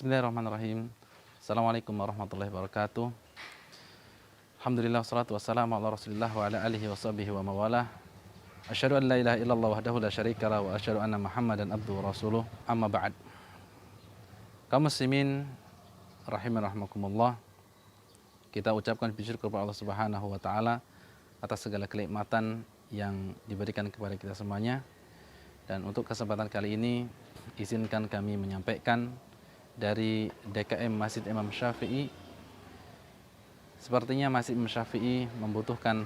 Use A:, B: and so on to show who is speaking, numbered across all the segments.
A: Bismillahirrahmanirrahim. Assalamualaikum warahmatullahi wabarakatuh. Alhamdulillah wassalatu wassalamu ala Rasulillah wa ala alihi wa sahbihi wa mawalah. Asyhadu an la ilaha illallah wahdahu la syarika lah wa asyhadu anna Muhammadan abduhu wa rasuluh. Amma ba'd. Kaum muslimin rahiman rahimakumullah. Kita ucapkan puji syukur kepada Allah Subhanahu wa taala atas segala kenikmatan yang diberikan kepada kita semuanya. Dan untuk kesempatan kali ini izinkan kami menyampaikan dari DKM Masjid Imam Syafi'i. Sepertinya Masjid Imam Syafi'i membutuhkan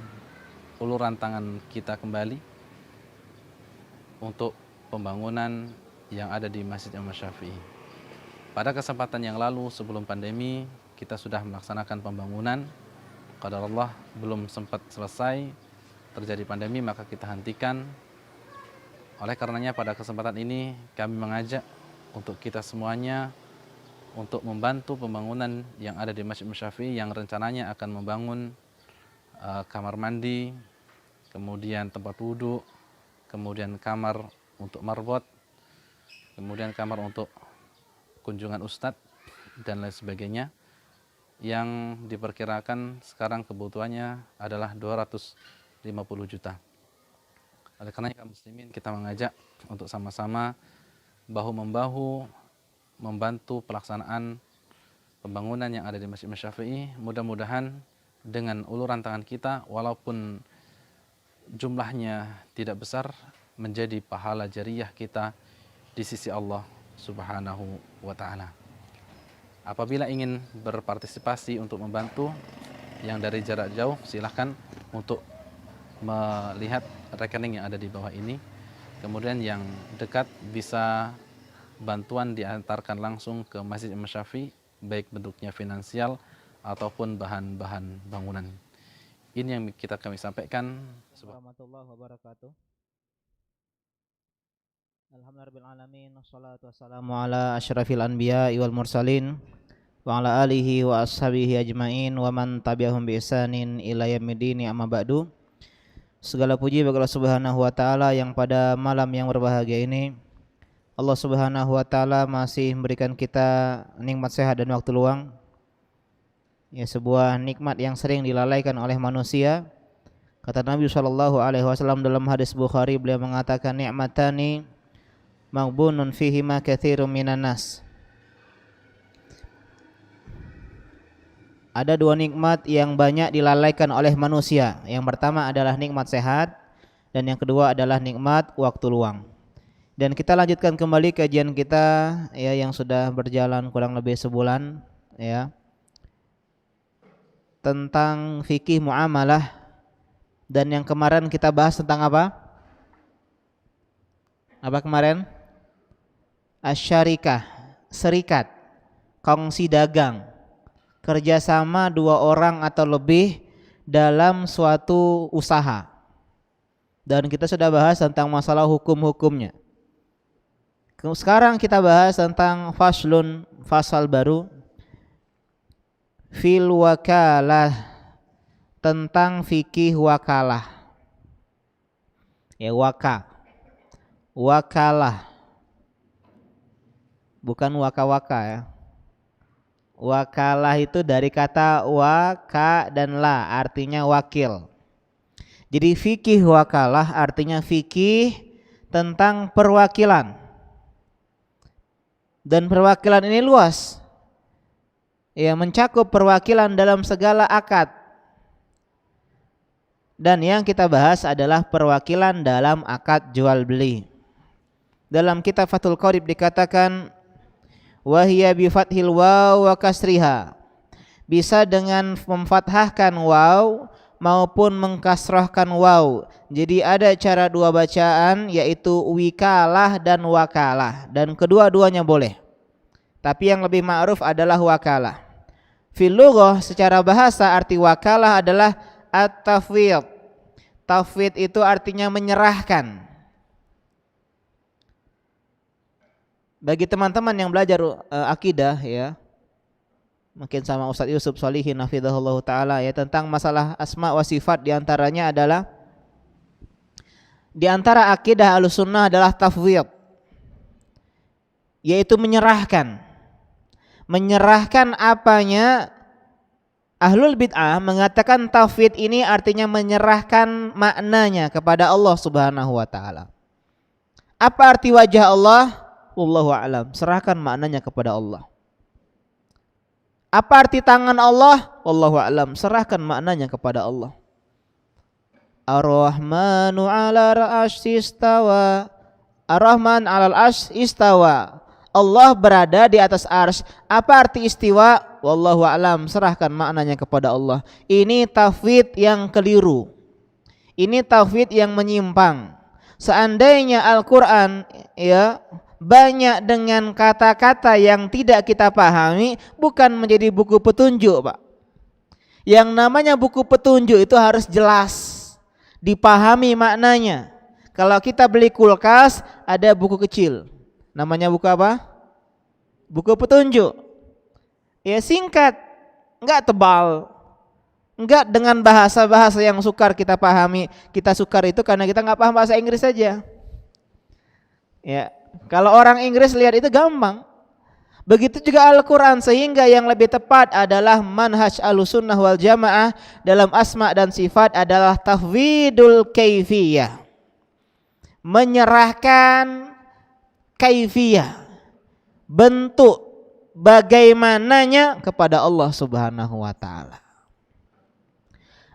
A: uluran tangan kita kembali untuk pembangunan yang ada di Masjid Imam Syafi'i. Pada kesempatan yang lalu sebelum pandemi kita sudah melaksanakan pembangunan. Qadarullah belum sempat selesai, terjadi pandemi maka kita hentikan. Oleh karenanya pada kesempatan ini kami mengajak untuk kita semuanya untuk membantu pembangunan yang ada di Masjid Syafi'i yang rencananya akan membangun kamar mandi, kemudian tempat wudhu, kemudian kamar untuk marbot, kemudian kamar untuk kunjungan ustadz dan lain sebagainya, yang diperkirakan sekarang kebutuhannya adalah 250 juta. Oleh karena kaum muslimin kita mengajak untuk sama-sama bahu-membahu membantu pelaksanaan pembangunan yang ada di Masjid Syafi'i. Mudah-mudahan dengan uluran tangan kita walaupun jumlahnya tidak besar menjadi pahala jariyah kita di sisi Allah Subhanahu wa taala. Apabila ingin berpartisipasi untuk membantu yang dari jarak jauh, silahkan untuk melihat rekening yang ada di bawah ini. Kemudian yang dekat bisa bantuan diantarkan langsung ke Masjid Imam Syafi'i, baik bentuknya finansial ataupun bahan-bahan bangunan. Ini yang kami sampaikan.
B: Warahmatullahi wabarakatuh. Alhamdulillahirrahmanirrahim. Wassalatu wassalamu ala asyrafil anbiya wal mursalin wa ala alihi wa ashabihi ajmain wa man tabi'ahum bi ihsanin ila yaumiddin, amma ba'du. Segala puji bagi Allah Subhanahu wa taala yang pada malam yang berbahagia ini Allah Subhanahu wa taala masih memberikan kita nikmat sehat dan waktu luang. Ya, sebuah nikmat yang sering dilalaikan oleh manusia. Kata Nabi sallallahu alaihi wasallam dalam hadis Bukhari, beliau mengatakan ni'matani maghbunun fihima katsirun minan nas. Ada dua nikmat yang banyak dilalaikan oleh manusia. Yang pertama adalah nikmat sehat dan yang kedua adalah nikmat waktu luang. Dan kita lanjutkan kembali kajian kita ya yang sudah berjalan kurang lebih sebulan ya tentang fikih muamalah. Dan yang kemarin kita bahas tentang apa? Apa kemarin? Asyarikah, serikat, kongsi dagang, kerjasama dua orang atau lebih dalam suatu usaha. Dan kita sudah bahas tentang masalah hukum-hukumnya. Sekarang kita bahas tentang faslun, fasal baru fil wakalah, tentang fikih wakalah. Ya, wakalah, bukan waka-waka ya. Wakalah itu dari kata waka dan la, artinya wakil. Jadi fikih wakalah artinya fikih tentang perwakilan. Dan perwakilan ini luas. Ya, mencakup perwakilan dalam segala akad. Dan yang kita bahas adalah perwakilan dalam akad jual beli. Dalam kitab Fathul Qorib dikatakan wahiya bi fathil waw wa kasriha. Bisa dengan memfathahkan waw maupun mengkasrahkan waw. Jadi ada cara dua bacaan, yaitu wikalah dan wakalah, dan kedua-duanya boleh. Tapi yang lebih ma'ruf adalah wakalah. Fil lughah secara bahasa arti wakalah adalah at-tafwid. Tafwid itu artinya menyerahkan. Bagi teman-teman yang belajar akidah ya, mungkin sama Ustaz Yusuf Shalihin hafizahullah ta'ala ya, tentang masalah asma wa sifat, diantaranya adalah di antara akidah Ahlussunnah adalah tafwid, yaitu menyerahkan. Menyerahkan apanya? Ahlul bid'ah mengatakan tauhid ini artinya menyerahkan maknanya kepada Allah Subhanahu wa taala. Apa arti wajah Allah? Wallahu a'lam. Serahkan maknanya kepada Allah. Apa arti tangan Allah? Wallahu a'lam. Serahkan maknanya kepada Allah. Ar-Rahmanu 'ala al-'arsy istawa. Ar-Rahman 'alal 'arsy istawa. Allah berada di atas arsy. Apa arti istiwa? Wallahu a'lam. Serahkan maknanya kepada Allah. Ini tauhid yang keliru. Ini tauhid yang menyimpang. Seandainya Al-Qur'an ya banyak dengan kata-kata yang tidak kita pahami, bukan menjadi buku petunjuk, Pak. Yang namanya buku petunjuk itu harus jelas, dipahami maknanya. Kalau kita beli kulkas, ada buku kecil. Namanya buku apa? Buku petunjuk. Ya singkat, enggak tebal, enggak dengan bahasa-bahasa yang sukar kita pahami. Kita sukar itu karena kita enggak paham bahasa Inggris saja. Ya, kalau orang Inggris lihat itu gampang. Begitu juga Al-Quran, sehingga yang lebih tepat adalah manhaj Ahlussunnah wal Jamaah dalam asma dan sifat adalah tafwidul kaifiyah. Menyerahkan kaifiyah, bentuk bagaimananya kepada Allah Subhanahu wa taala.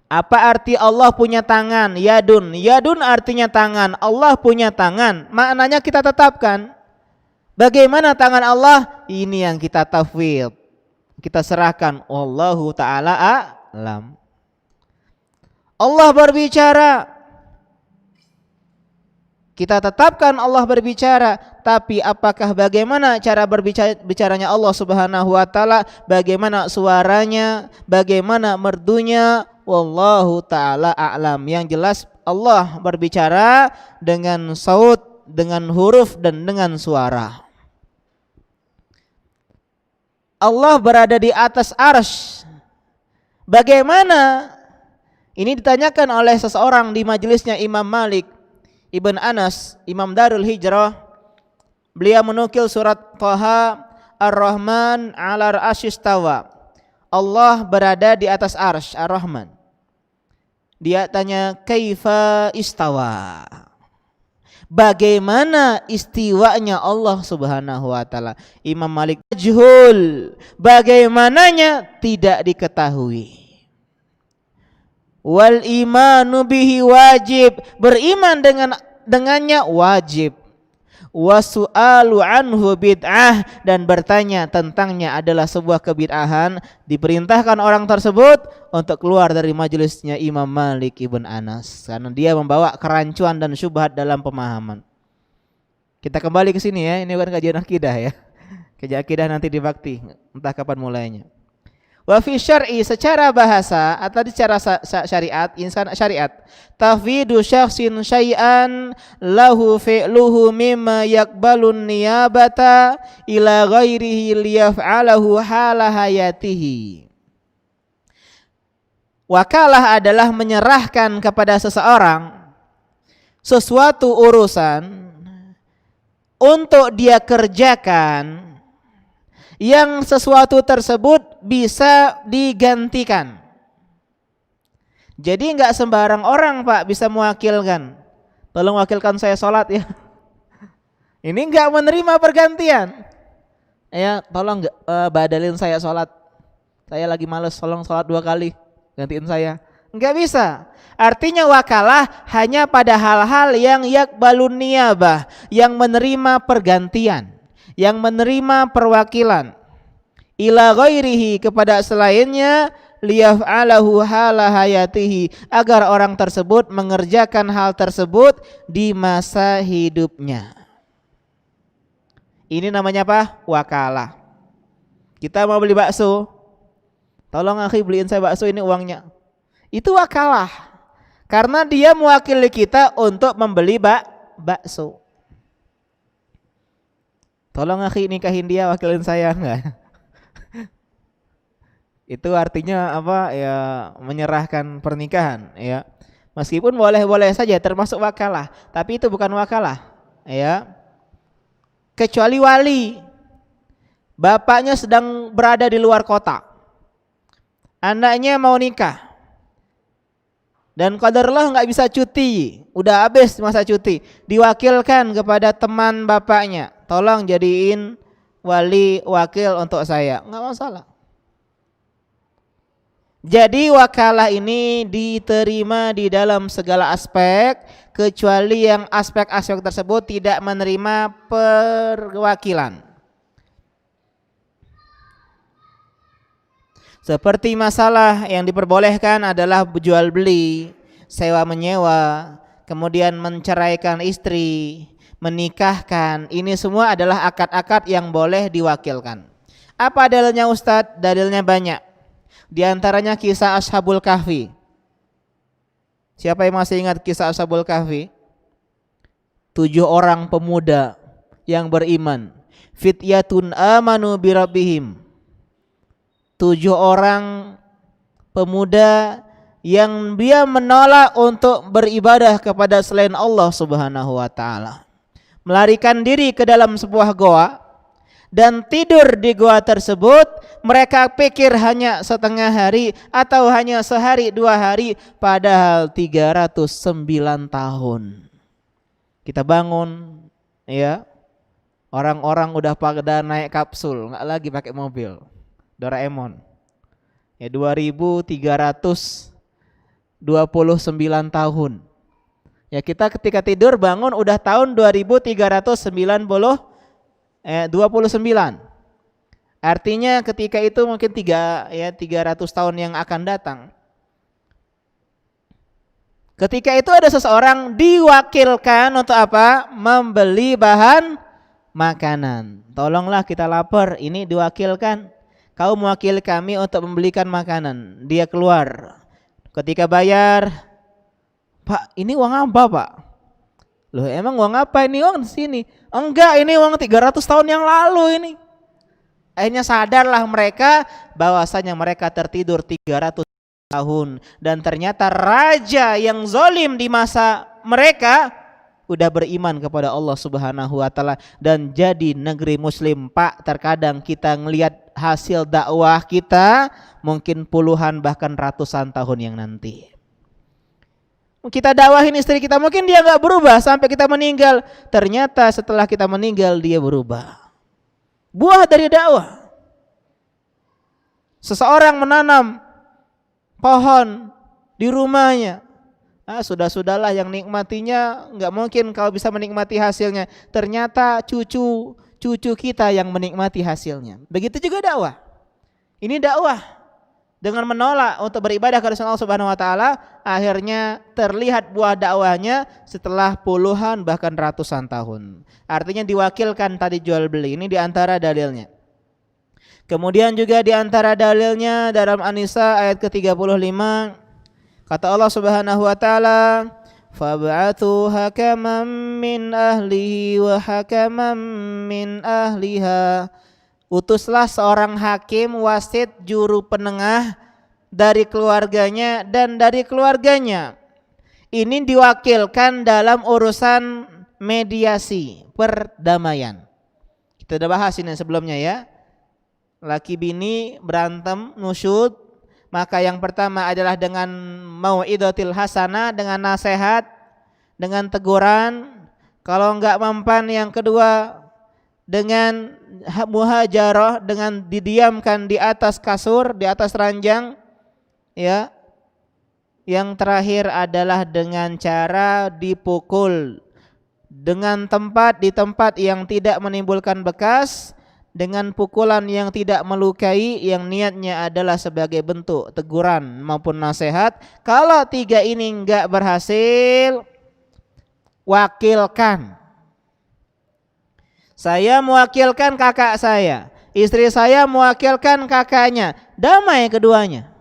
B: Apa arti Allah punya tangan? Yadun. Yadun artinya tangan. Allah punya tangan. Maknanya kita tetapkan. Bagaimana tangan Allah? Ini yang kita tafwid. Kita serahkan. Wallahu ta'ala a'lam. Allah berbicara. Kita tetapkan Allah berbicara. Tapi apakah bagaimana cara berbicaranya Allah Subhanahu wa ta'ala? Bagaimana suaranya? Bagaimana merdunya? Wallahu ta'ala a'lam. Yang jelas Allah berbicara dengan saut, dengan huruf dan dengan suara. Allah berada di atas arsy. Bagaimana? Ini ditanyakan oleh seseorang di majelisnya Imam Malik Ibn Anas, Imam Darul Hijrah. Beliau menukil surat Thaha, Ar-Rahman 'alal 'arsy istawa. Allah berada di atas arsy, Ar-Rahman. Dia tanya, kaifa istawa? Bagaimana istiwanya Allah Subhanahu wa taala? Imam Malik majhul. Bagaimananya tidak diketahui. Wal imanu bihi wajib. Beriman dengannya wajib. Wasu'alu anhu bid'ah, dan bertanya tentangnya adalah sebuah kebid'ahan. Diperintahkan orang tersebut untuk keluar dari majelisnya Imam Malik Ibn Anas karena dia membawa kerancuan dan syubhat dalam pemahaman. Kita kembali ke sini ya, ini bukan kajian akidah ya. Kajian akidah nanti di bakti, entah kapan mulainya. Wa fi syar'i, secara bahasa atau secara syariat, insan syariat, tafwidu syakhsin syai'an lahu fi'luhu mimma yaqbalun niyabata ila ghairihi liyaf'alahu hala hayatihi. Wakalah adalah menyerahkan kepada seseorang sesuatu urusan untuk dia kerjakan yang sesuatu tersebut bisa digantikan. Jadi enggak sembarang orang, Pak, bisa mewakilkan. Tolong wakilkan saya sholat ya. Ini enggak menerima pergantian. Ya, tolong badalin saya sholat. Saya lagi males, tolong sholat 2 kali, gantiin saya. Enggak bisa. Artinya wakalah hanya pada hal-hal yang yakbalun niyabah, yang menerima pergantian, yang menerima perwakilan. Ila ghairihi, kepada selainnya, liyaf'alahu hala hayatihi, agar orang tersebut mengerjakan hal tersebut di masa hidupnya. Ini namanya apa? Wakalah. Kita mau beli bakso, tolong akhi beliin saya bakso, ini uangnya. Itu wakalah, karena dia mewakili kita untuk membeli bakso. Tolong akhi nikahin dia, wakilin saya. Enggak. Itu artinya apa ya, menyerahkan pernikahan ya. Meskipun boleh-boleh saja termasuk wakalah, tapi itu bukan wakalah ya. Kecuali wali. bapaknya sedang berada di luar kota, anaknya mau nikah, dan qadarullah nggak bisa cuti, udah habis masa cuti, diwakilkan kepada teman bapaknya, tolong jadiin wali wakil untuk saya, nggak masalah. Jadi wakalah ini diterima di dalam segala aspek, kecuali yang aspek-aspek tersebut tidak menerima perwakilan. Seperti masalah yang diperbolehkan adalah jual beli, sewa menyewa, kemudian menceraikan istri, menikahkan. Ini semua adalah akad-akad yang boleh diwakilkan. Apa dalilnya Ustadz? Dalilnya banyak. Di antaranya kisah Ashabul Kahfi. Siapa yang masih ingat kisah Ashabul Kahfi? 7 orang pemuda yang beriman. Fityatun amanu birabbihim. 7 orang pemuda yang dia menolak untuk beribadah kepada selain Allah Subhanahu wa taala. Melarikan diri ke dalam sebuah goa dan tidur di goa tersebut. Mereka pikir hanya setengah hari atau hanya sehari 2 hari, padahal 309 tahun. Kita bangun, ya, orang-orang udah pada naik kapsul, nggak lagi pakai mobil Doraemon. Ya, 2329 tahun. Ya, kita ketika tidur bangun udah tahun 2329. Artinya ketika itu mungkin 300 tahun yang akan datang. Ketika itu ada seseorang diwakilkan untuk apa? Membeli bahan makanan. Tolonglah, kita lapar, ini diwakilkan. Kau mewakili kami untuk membelikan makanan. Dia keluar. Ketika bayar, Pak, ini uang apa, Pak? Loh, emang uang apa ini? Uang di sini. Enggak, ini uang 300 tahun yang lalu ini. Akhirnya sadarlah mereka bahwasanya mereka tertidur 300 tahun. Dan ternyata raja yang zalim di masa mereka udah beriman kepada Allah Subhanahu wa taala dan jadi negeri muslim. Pak, terkadang kita ngelihat hasil dakwah kita mungkin puluhan bahkan ratusan tahun yang nanti. Kita dakwahin istri kita, mungkin dia gak berubah sampai kita meninggal. Ternyata setelah kita meninggal dia berubah. Buah dari dakwah. Seseorang menanam pohon di rumahnya. Sudahlah yang nikmatinya, gak mungkin kau bisa menikmati hasilnya. Ternyata cucu kita yang menikmati hasilnya. Begitu juga dakwah. Ini dakwah. Dengan menolak untuk beribadah kepada Allah Subhanahu wa taala, akhirnya terlihat buah dakwahnya setelah puluhan bahkan ratusan tahun. Artinya diwakilkan tadi jual beli. Ini diantara dalilnya. Kemudian juga diantara dalilnya dalam An-Nisa ayat ke-35, kata Allah Subhanahu wa taala, fab'athu hakaman min ahlihi wa hakaman min ahliha. Utuslah seorang hakim, wasit, juru penengah dari keluarganya dan dari keluarganya. Ini diwakilkan dalam urusan mediasi, perdamaian. Kita sudah bahas ini sebelumnya ya. Laki bini berantem, nusyud, maka yang pertama adalah dengan mau'idatil hasanah, dengan nasihat, dengan teguran. Kalau enggak mempan, yang kedua dengan muhajarah, dengan didiamkan di atas kasur, di atas ranjang, ya. Yang terakhir adalah dengan cara dipukul dengan di tempat yang tidak menimbulkan bekas, dengan pukulan yang tidak melukai, yang niatnya adalah sebagai bentuk teguran maupun nasihat. Kalau 3 ini enggak berhasil, wakilkan. Saya mewakilkan kakak saya, istri saya mewakilkan kakaknya, damai keduanya.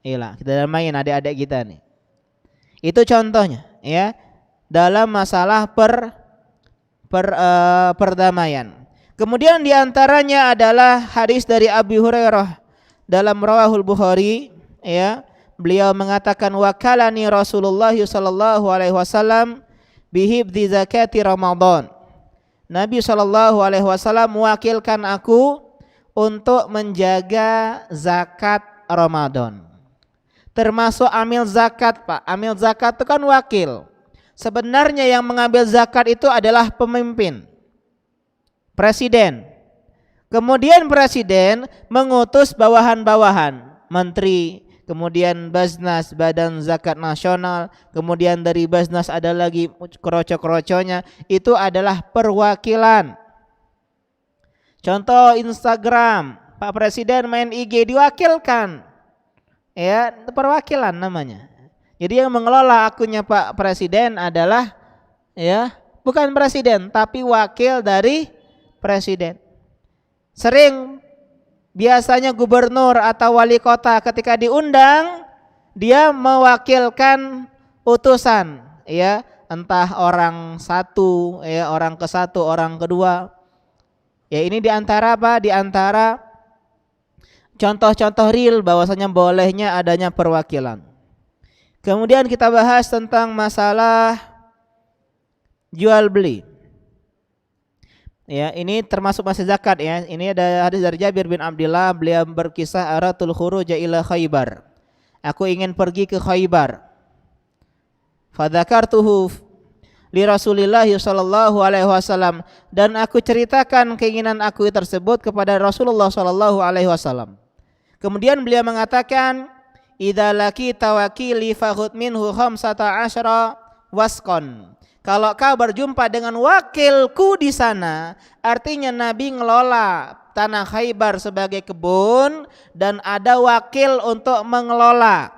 B: Iyalah, kita damain adik-adik kita nih. Itu contohnya ya dalam masalah perdamaian. Kemudian diantaranya adalah hadis dari Abi Hurairah dalam Rawahul Bukhari, ya. Beliau mengatakan, wakalani Rasulullah sallallahu alaihi wasallam bihibdi zakati Ramadan. Nabi SAW mewakilkan aku untuk menjaga zakat Ramadan. Termasuk amil zakat, Pak. Amil zakat itu kan wakil. Sebenarnya yang mengambil zakat itu adalah pemimpin, presiden. Kemudian presiden mengutus bawahan-bawahan, menteri, kemudian Baznas, Badan Zakat Nasional, kemudian dari Baznas ada lagi kroco-kroconya, itu adalah perwakilan. Contoh Instagram, Pak Presiden main IG diwakilkan. Ya, itu perwakilan namanya. Jadi yang mengelola akunnya Pak Presiden adalah ya, bukan presiden tapi wakil dari presiden. Sering biasanya gubernur atau wali kota ketika diundang dia mewakilkan utusan, ya, entah orang satu, ya, orang ke satu, orang kedua. Ya, ini diantara apa? Diantara contoh-contoh real bahwasanya bolehnya adanya perwakilan. Kemudian kita bahas tentang masalah jual beli. Ya, ini termasuk masih zakat ya. Ini ada hadis dari Jabir bin Abdullah, beliau berkisah aratul khuruj ila Khaybar. Aku ingin pergi ke Khaybar. Fadzakartuhu li Rasulillah sallallahu alaihi wasallam, dan aku ceritakan keinginan aku tersebut kepada Rasulullah sallallahu alaihi wasallam. Kemudian beliau mengatakan, idza laqita wakili fakhud minhu 15 wasqan. Kalau kau berjumpa dengan wakilku di sana, artinya Nabi ngelola tanah Khaybar sebagai kebun dan ada wakil untuk mengelola.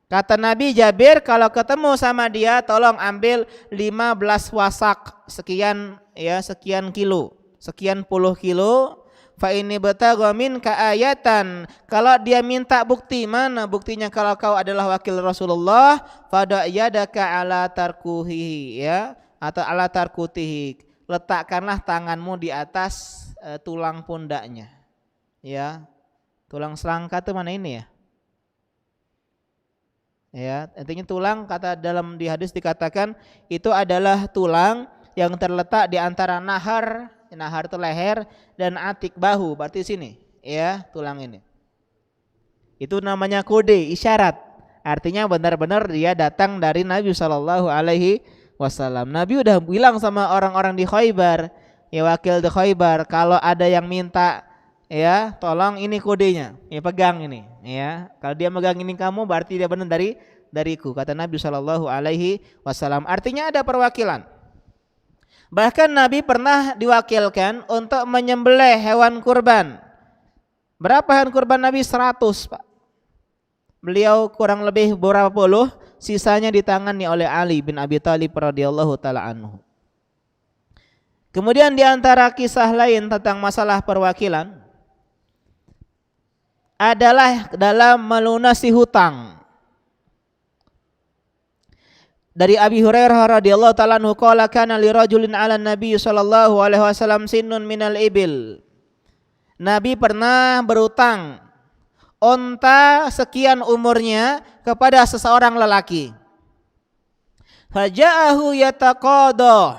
B: Kata Nabi Jabir, kalau ketemu sama dia tolong ambil 15 wasak, sekian ya, sekian kilo, sekian puluh kilo. Fa ini batagha minka ayatan, kalau dia minta bukti, mana buktinya kalau kau adalah wakil Rasulullah, fada yadaka ala tarkuhi, ya, atau ala tarkutihi, letakkanlah tanganmu di atas tulang pundaknya, ya. Tulang selangka itu mana ini ya? Ya, intinya tulang, kata dalam di hadis dikatakan itu adalah tulang yang terletak di antara nahar itu leher, dan atik bahu, berarti sini, ya, tulang ini. Itu namanya kode, isyarat. Artinya benar-benar dia datang dari Nabi Shallallahu Alaihi Wasallam. Nabi udah bilang sama orang-orang di Khaybar, ya, wakil di Khaybar, kalau ada yang minta, ya, tolong ini kodenya, ya, pegang ini, ya. Kalau dia megang ini kamu, berarti dia benar dariku, kata Nabi Shallallahu Alaihi Wasallam. Artinya ada perwakilan. Bahkan Nabi pernah diwakilkan untuk menyembelih hewan kurban. Berapa hewan kurban Nabi? 100, Pak. Beliau kurang lebih beberapa puluh, sisanya ditangani oleh Ali bin Abi Thalib radhiyallahu taala anhu. Kemudian di antara kisah lain tentang masalah perwakilan adalah dalam melunasi hutang. Dari Abi Hurairah radhiyallahu taala anhu qala kana li rajulin 'ala Nabi sallallahu alaihi wasallam sinnun minal ibil. Nabi pernah berutang onta sekian umurnya kepada seseorang lelaki. Faja'ahu yataqada.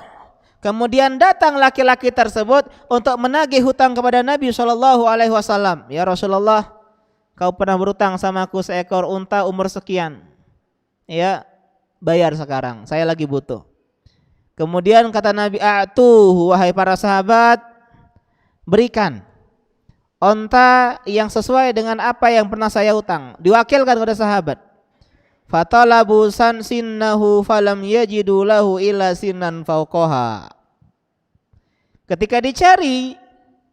B: Kemudian datang laki-laki tersebut untuk menagih hutang kepada Nabi sallallahu alaihi wasallam. Ya Rasulullah, kau pernah berutang sama aku seekor unta umur sekian. Ya, bayar sekarang, saya lagi butuh. Kemudian kata Nabi, a'tuhu, wahai para sahabat, berikan onta yang sesuai dengan apa yang pernah saya hutang. Diwakilkan kepada sahabat. Fatalabu sinnahu falam yajidu lahu illa sinnan fauqaha. Ketika dicari,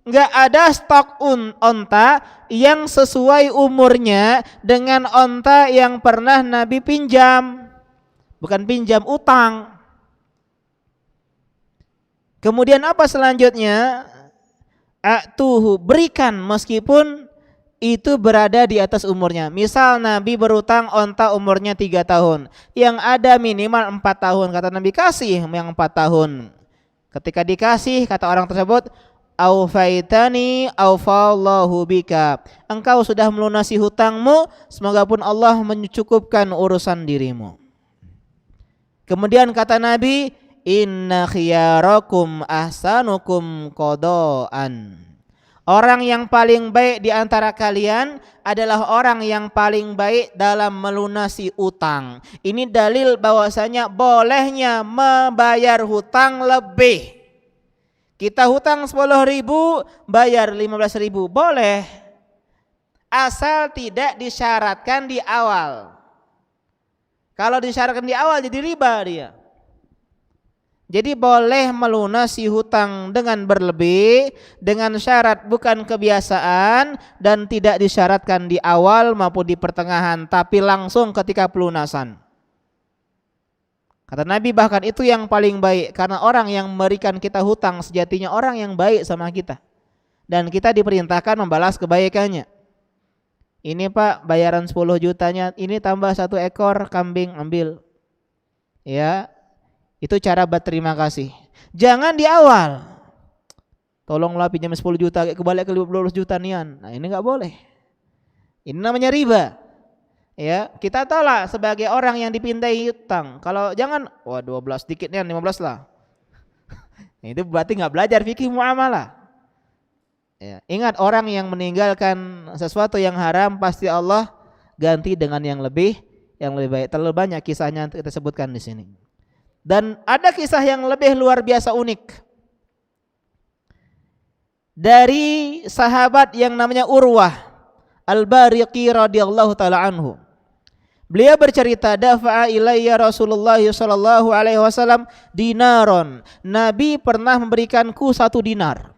B: enggak ada stok onta yang sesuai umurnya dengan onta yang pernah Nabi pinjam. Bukan pinjam, utang. Kemudian apa selanjutnya? A'tuhu, berikan meskipun itu berada di atas umurnya. Misal Nabi berutang onta umurnya 3 tahun, yang ada minimal 4 tahun. Kata Nabi, kasih yang 4 tahun. Ketika dikasih, kata orang tersebut, aufaitani aufallahu bika, engkau sudah melunasi hutangmu, semoga pun Allah mencukupkan urusan dirimu. Kemudian kata Nabi, inna khiyarakum ahsanukum qadaan. Orang yang paling baik di antara kalian adalah orang yang paling baik dalam melunasi utang. Ini dalil bahwasanya bolehnya membayar hutang lebih. Kita hutang 10.000, bayar 15.000, boleh. Asal tidak disyaratkan di awal. Kalau disyaratkan di awal jadi riba dia. Jadi boleh melunasi hutang dengan berlebih, dengan syarat bukan kebiasaan dan tidak disyaratkan di awal maupun di pertengahan, tapi langsung ketika pelunasan. Kata Nabi bahkan itu yang paling baik, karena orang yang memberikan kita hutang sejatinya orang yang baik sama kita. Dan kita diperintahkan membalas kebaikannya. Ini Pak bayaran 10 jutanya, ini tambah 1 ekor kambing ambil. Ya. Itu cara berterima kasih. Jangan di awal. Tolonglah pinjam 10 juta, kebalik ke 15 juta nian. Nah ini enggak boleh. Ini namanya riba. Ya, kita tolak sebagai orang yang dipintai hutang. Kalau jangan, wah 12 dikit nian, 15 lah. Itu berarti enggak belajar fikih muamalah. Ya, ingat orang yang meninggalkan sesuatu yang haram pasti Allah ganti dengan yang lebih baik. Terlalu banyak kisahnya kita sebutkan di sini. Dan ada kisah yang lebih luar biasa unik dari sahabat yang namanya Urwah Al-Bariqi radhiyallahu taala anhu. Beliau bercerita, dafa'a ilayya Rasulullah sallallahu alaihi wasallam dinaron. Nabi pernah memberikanku 1 dinar.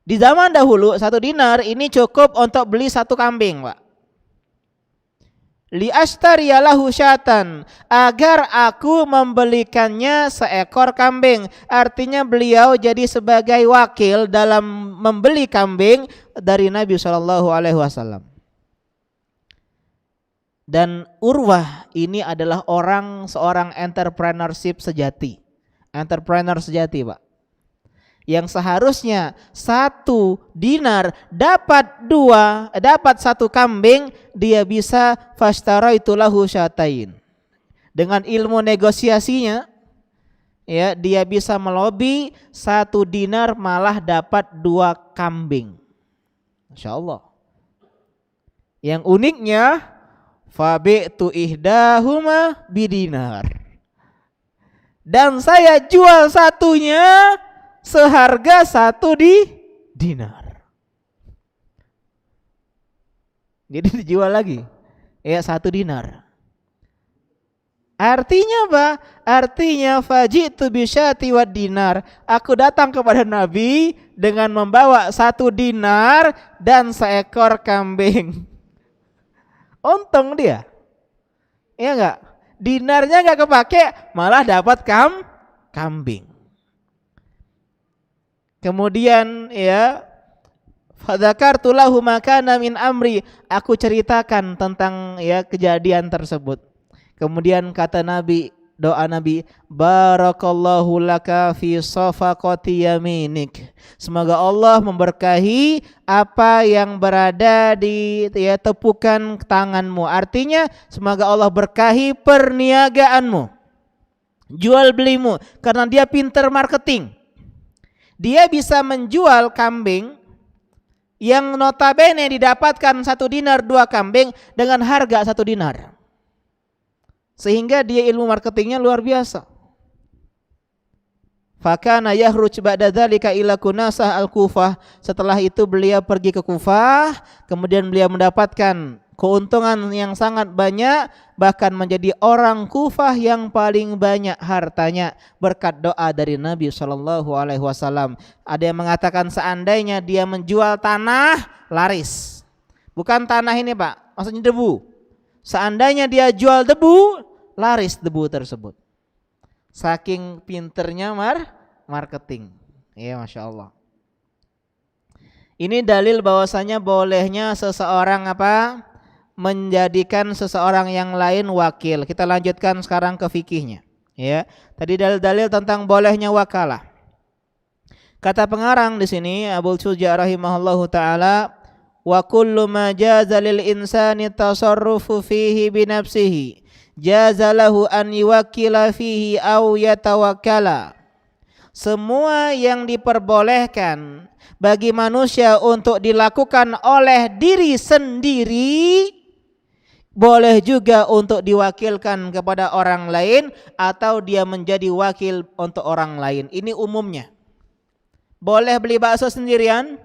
B: Di zaman dahulu 1 dinar ini cukup untuk beli 1 kambing, Pak. Li ashtariya lahu syatan, agar aku membelikannya seekor kambing. Artinya beliau jadi sebagai wakil dalam membeli kambing dari Nabi SAW. Dan Urwah ini adalah seorang entrepreneurship sejati. Entrepreneur sejati, Pak. Yang seharusnya 1 dinar dapat 1 kambing, dia bisa fastaraitu lahu syatain. Dengan ilmu negosiasinya, ya, dia bisa melobi 1 dinar malah dapat 2 kambing. Masya Allah. Yang uniknya, fabi'tu ihdahuma bidinar. Dan saya jual satunya seharga 1 dinar. Jadi dijual lagi. Ya 1 dinar. Artinya apa? Artinya faji'tu bisyati wad dinar. Aku datang kepada Nabi dengan membawa 1 dinar dan seekor kambing. Untung dia. Iya enggak? Dinarnya enggak kepake, malah dapat kambing. Kemudian ya, fadzakartu lahu ma kana min amri, aku ceritakan tentang ya kejadian tersebut. Kemudian kata Nabi, doa Nabi, barakallahu laka fi shafaqati yaminik. Semoga Allah memberkahi apa yang berada di ya tepukan tanganmu. Artinya semoga Allah berkahi perniagaanmu, jual belimu, karena dia pintar marketing. Dia bisa menjual kambing yang notabene didapatkan 1 dinar 2 kambing dengan harga 1 dinar. Sehingga dia ilmu marketingnya luar biasa. Fakana yahruj ba'da dzalika ila Kunasah al-Kufah. Setelah itu beliau pergi ke Kufah, kemudian beliau mendapatkan keuntungan yang sangat banyak, bahkan menjadi orang Kufah yang paling banyak hartanya berkat doa dari Nabi SAW. Ada yang mengatakan seandainya dia menjual tanah, laris. Bukan tanah ini Pak, maksudnya debu. Seandainya dia jual debu, laris debu tersebut. Saking pinternya marketing. Ya, Masya Allah. Ini dalil bahwasanya bolehnya seseorang menjadikan seseorang yang lain wakil. Kita lanjutkan sekarang ke fikihnya. Ya, tadi dalil-dalil tentang bolehnya wakalah. Kata pengarang di sini Abul Suja rahimahullahu taala, wa kullu ma jaza lil insani tasarrufu fihi bi nafsihi jaza lahu an yuwakkila fihi aw yatawakkala. semua yang diperbolehkan bagi manusia untuk dilakukan oleh diri sendiri boleh juga untuk diwakilkan kepada orang lain atau dia menjadi wakil untuk orang lain. Ini umumnya. Boleh beli bakso sendirian?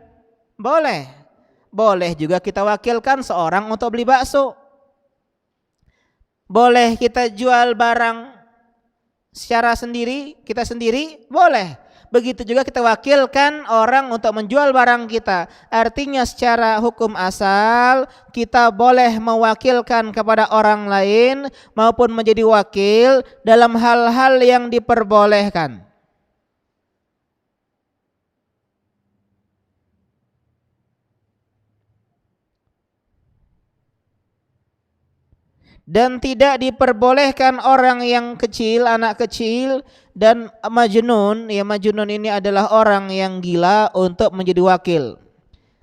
B: Boleh. Boleh juga kita wakilkan seorang untuk beli bakso. Boleh kita jual barang secara sendiri, kita sendiri? Boleh. Begitu juga kita wakilkan orang untuk menjual barang kita. Artinya secara hukum asal kita boleh mewakilkan kepada orang lain maupun menjadi wakil dalam hal-hal yang diperbolehkan. Dan tidak diperbolehkan orang yang kecil, anak kecil dan majnun. Ya, majnun ini adalah orang yang gila untuk menjadi wakil.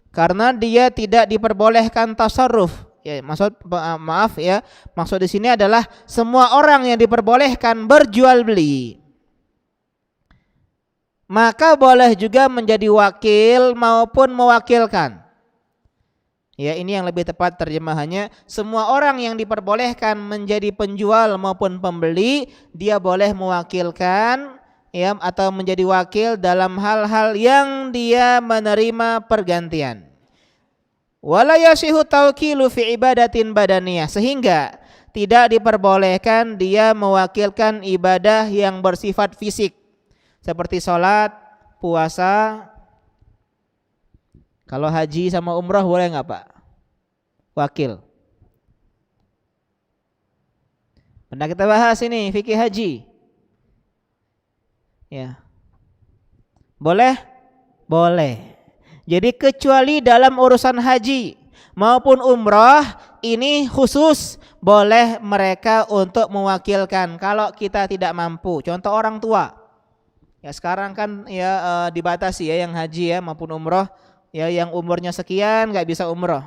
B: Karena dia tidak diperbolehkan tasarruf. Ya, maksud di sini adalah semua orang yang diperbolehkan berjual beli. Maka boleh juga menjadi wakil maupun mewakilkan. Ya, ini yang lebih tepat terjemahannya. Semua orang yang diperbolehkan menjadi penjual maupun pembeli, dia boleh mewakilkan ya atau menjadi wakil dalam hal-hal yang dia menerima pergantian. Wala yasihu tawkilu fi ibadatin badaniyah, sehingga tidak diperbolehkan dia mewakilkan ibadah yang bersifat fisik seperti sholat, puasa. Kalau haji sama umrah boleh nggak Pak? Wakil. Pernah kita bahas ini fikih haji. Ya. Boleh? Boleh. Jadi kecuali dalam urusan haji maupun umrah ini khusus boleh mereka untuk mewakilkan kalau kita tidak mampu. Contoh orang tua. Ya sekarang kan ya dibatasi ya yang haji ya maupun umrah. Ya yang umurnya sekian nggak bisa umroh,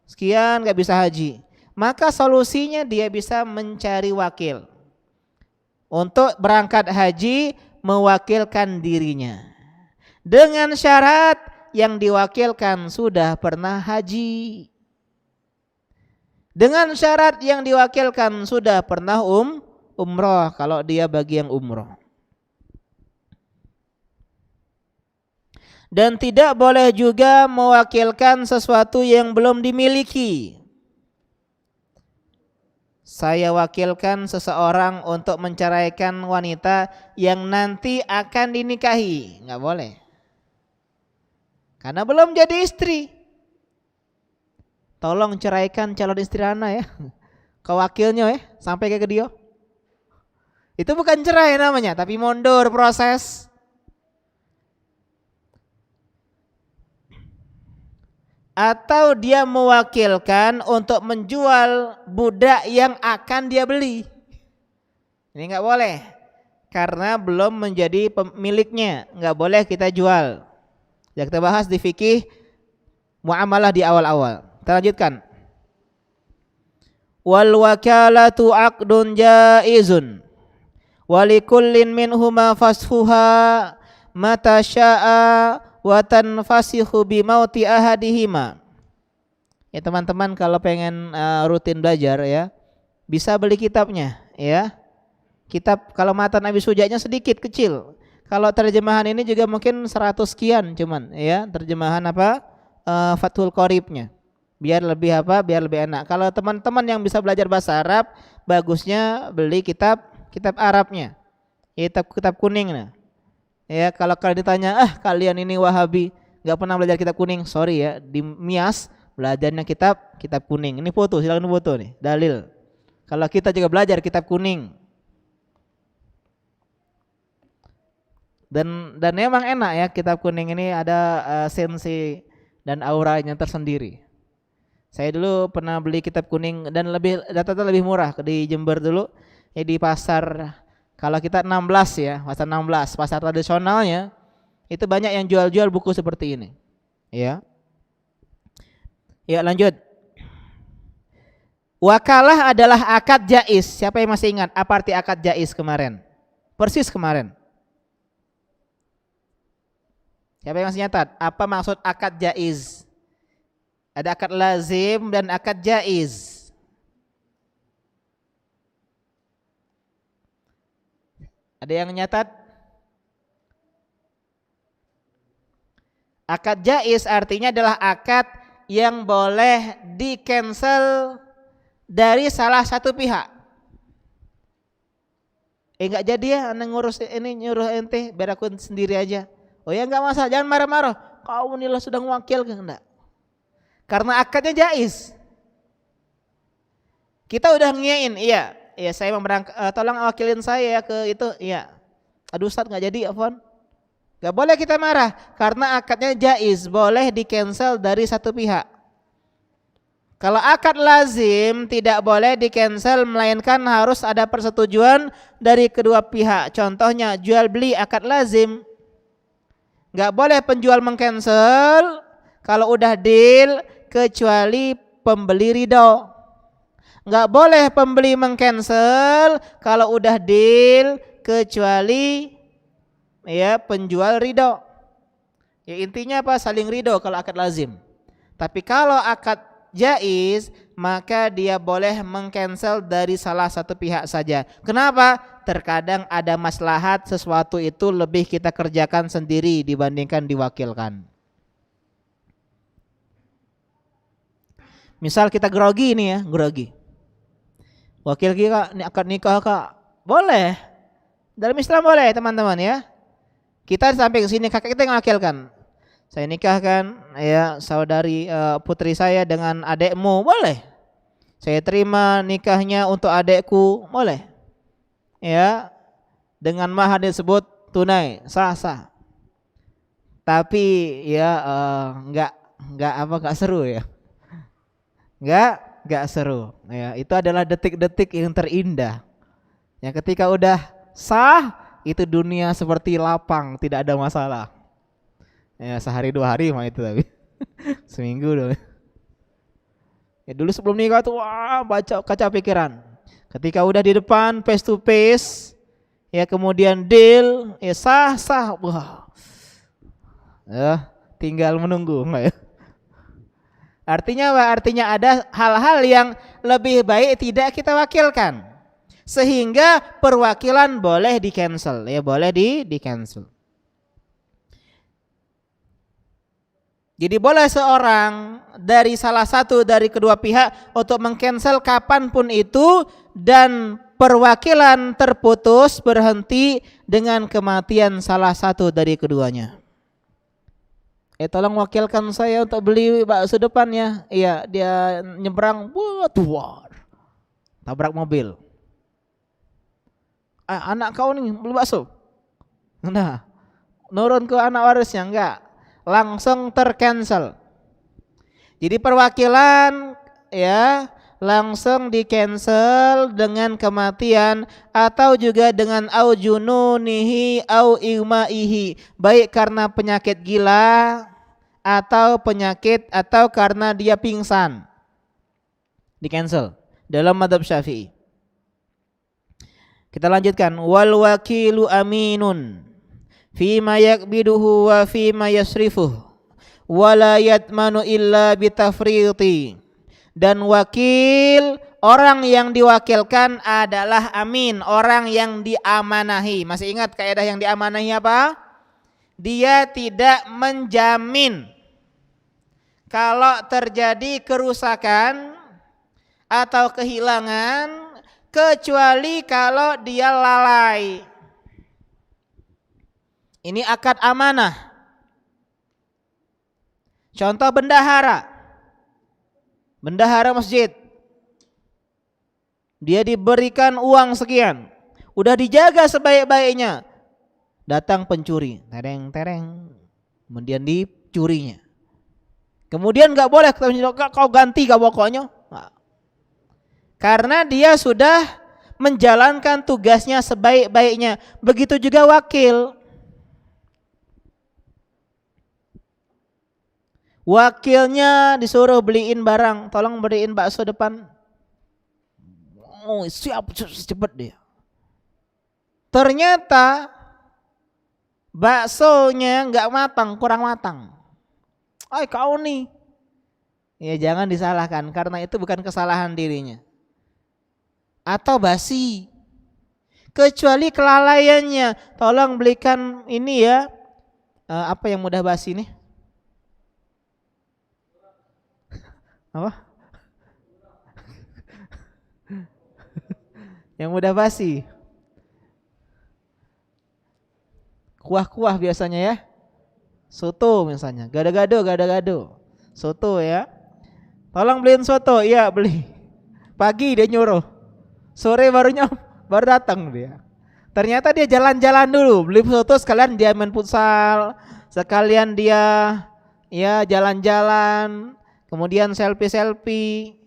B: sekian nggak bisa haji, maka solusinya dia bisa mencari wakil untuk berangkat haji mewakilkan dirinya dengan syarat yang diwakilkan sudah pernah haji, dengan syarat yang diwakilkan sudah pernah umroh kalau dia bagi yang umroh. Dan tidak boleh juga mewakilkan sesuatu yang belum dimiliki. Saya wakilkan seseorang untuk menceraikan wanita yang nanti akan dinikahi. Nggak boleh. Karena belum jadi istri. Tolong ceraikan calon istri Anda ya. Ke wakilnya ya, sampai ke dia. Itu bukan cerai namanya, tapi mundur proses. Atau dia mewakilkan untuk menjual budak yang akan dia beli. Ini nggak boleh, karena belum menjadi pemiliknya, nggak boleh kita jual. Yang kita bahas di fikih muamalah di awal-awal. Kita lanjutkan. Wal wakalatu aqdun jaizun walikullin minhuma fasfuha mata sya'a wa tanfasihu bi mauti ahadihima. Ya teman-teman kalau pengen rutin belajar ya, bisa beli kitabnya ya. Kitab kalau matan Abi Sujaknya sedikit kecil. Kalau terjemahan ini juga mungkin 100 sekian cuman ya, terjemahan apa? Fathul Qoribnya. Biar lebih apa? Biar lebih enak. Kalau teman-teman yang bisa belajar bahasa Arab, bagusnya beli kitab Arabnya. Kitab kuning nah. Ya kalau kalian ditanya, kalian ini Wahabi nggak pernah belajar kitab kuning, sorry ya, di MIAS belajarnya kitab kuning. Ini foto, silakan foto nih, dalil. Kalau kita juga belajar kitab kuning. Dan memang enak ya kitab kuning ini ada sensi dan auranya tersendiri. Saya dulu pernah beli kitab kuning dan data lebih murah di Jember dulu, ya di pasar. Kalau kita 16 ya, pasar tradisionalnya itu banyak yang jual-jual buku seperti ini. Ya. Ya, lanjut. Wakalah adalah akad jaiz. Siapa yang masih ingat apa arti akad jaiz kemarin? Persis kemarin. Siapa yang masih nyatat? Apa maksud akad jaiz? Ada akad lazim dan akad jaiz. Ada yang nyatat? Akad jaiz artinya adalah akad yang boleh di-cancel dari salah satu pihak. Enggak jadi ya, anda ngurus ini, nyuruh ente, biar aku sendiri aja. Oh ya enggak masalah, jangan marah-marah. Kau inilah sudah wakil kan enggak? Karena akadnya jaiz. Kita udah ngiyain, iya saya mau berangkat, tolong wakilin saya ya ke itu, iya. Aduh Ustaz enggak jadi, Afwan. Enggak boleh kita marah karena akadnya jaiz, boleh di-cancel dari satu pihak. Kalau akad lazim tidak boleh di-cancel melainkan harus ada persetujuan dari kedua pihak. Contohnya jual beli akad lazim. Enggak boleh penjual meng-cancel kalau udah deal kecuali pembeli ridho. Enggak boleh pembeli meng-cancel kalau udah deal kecuali ya penjual ridho. Ya intinya apa? Saling ridho kalau akad lazim. Tapi kalau akad jaiz maka dia boleh meng-cancel dari salah satu pihak saja. Kenapa? Terkadang ada maslahat sesuatu itu lebih kita kerjakan sendiri dibandingkan diwakilkan. Misal kita grogi nih ya, grogi. Wakil kita akad nikah kak, boleh. Dalam Islam boleh teman-teman ya. Kita sampai ke sini kakak kita yang wakilkan. Saya nikahkan ya saudari putri saya dengan adekmu, boleh. Saya terima nikahnya untuk adekku, boleh. Ya, dengan mahar disebut tunai, sah. Tapi ya enggak seru ya. Enggak seru. Ya, itu adalah detik-detik yang terindah. Yang ketika udah sah, itu dunia seperti lapang, tidak ada masalah. Ya, sehari 2 hari mah itu tapi seminggu dong. Ya dulu sebelum nikah tuh wah baca kaca pikiran. Ketika udah di depan face to face, ya kemudian deal, ya sah, wah. Ya, tinggal menunggu enggak ya? Artinya apa? Artinya ada hal-hal yang lebih baik tidak kita wakilkan. Sehingga perwakilan boleh di-cancel, ya boleh di-cancel. Jadi boleh seorang dari salah satu dari kedua pihak untuk meng-cancel kapanpun itu dan perwakilan terputus berhenti dengan kematian salah satu dari keduanya. Tolong wakilkan saya untuk beli bakso depannya. Iya, dia nyebrang, buat tabrak mobil. Anak kau nih beli bakso. Nah, nurun ke anak warisnya enggak. Langsung tercancel. Jadi perwakilan ya langsung di-cancel dengan kematian atau juga dengan au jununihi au igmaihi, baik karena penyakit gila atau penyakit atau karena dia pingsan. Di-cancel dalam mazhab Syafi'i. Kita lanjutkan, wal wakilu aminun fima yakbiduhu wa fima yasrifuh wala yatmanu illa bitafriti. Dan wakil, orang yang diwakilkan adalah amin, orang yang diamanahi. Masih ingat kaidah yang diamanahi apa? Dia tidak menjamin kalau terjadi kerusakan atau kehilangan kecuali kalau dia lalai. Ini akad amanah. Contoh bendahara masjid. Dia diberikan uang sekian, udah dijaga sebaik-baiknya. Datang pencuri, tereng, kemudian dicurinya. Kemudian nggak boleh kau ganti kau pokoknya. Nah, karena dia sudah menjalankan tugasnya sebaik-baiknya. Begitu juga wakil. Wakilnya disuruh beliin barang, tolong beliin bakso depan. Oh, siap, cepet dia. Ternyata baksonya nggak matang, kurang matang. Ay kau nih. Ya jangan disalahkan karena itu bukan kesalahan dirinya. Atau basi. Kecuali kelalaiannya. Tolong belikan ini ya. Apa yang mudah basi nih? Apa? Yang mudah basi. Kuah-kuah biasanya ya. Soto misalnya. Gado-gado. Soto ya. Tolong beliin soto. Iya beli. Pagi dia nyuruh. Sore baru datang dia. Ternyata dia jalan-jalan dulu. Beli soto sekalian dia main futsal. Sekalian dia ya jalan-jalan. Kemudian selfie-selfie.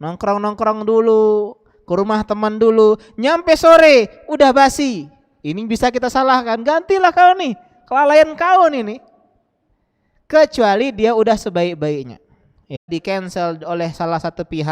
B: Nongkrong-nongkrong dulu. Ke rumah teman dulu. Nyampe sore udah basi. Ini bisa kita salahkan. Gantilah kau nih. Kelalaian kau nih. Kecuali dia udah sebaik-baiknya. Di cancel oleh salah satu pihak.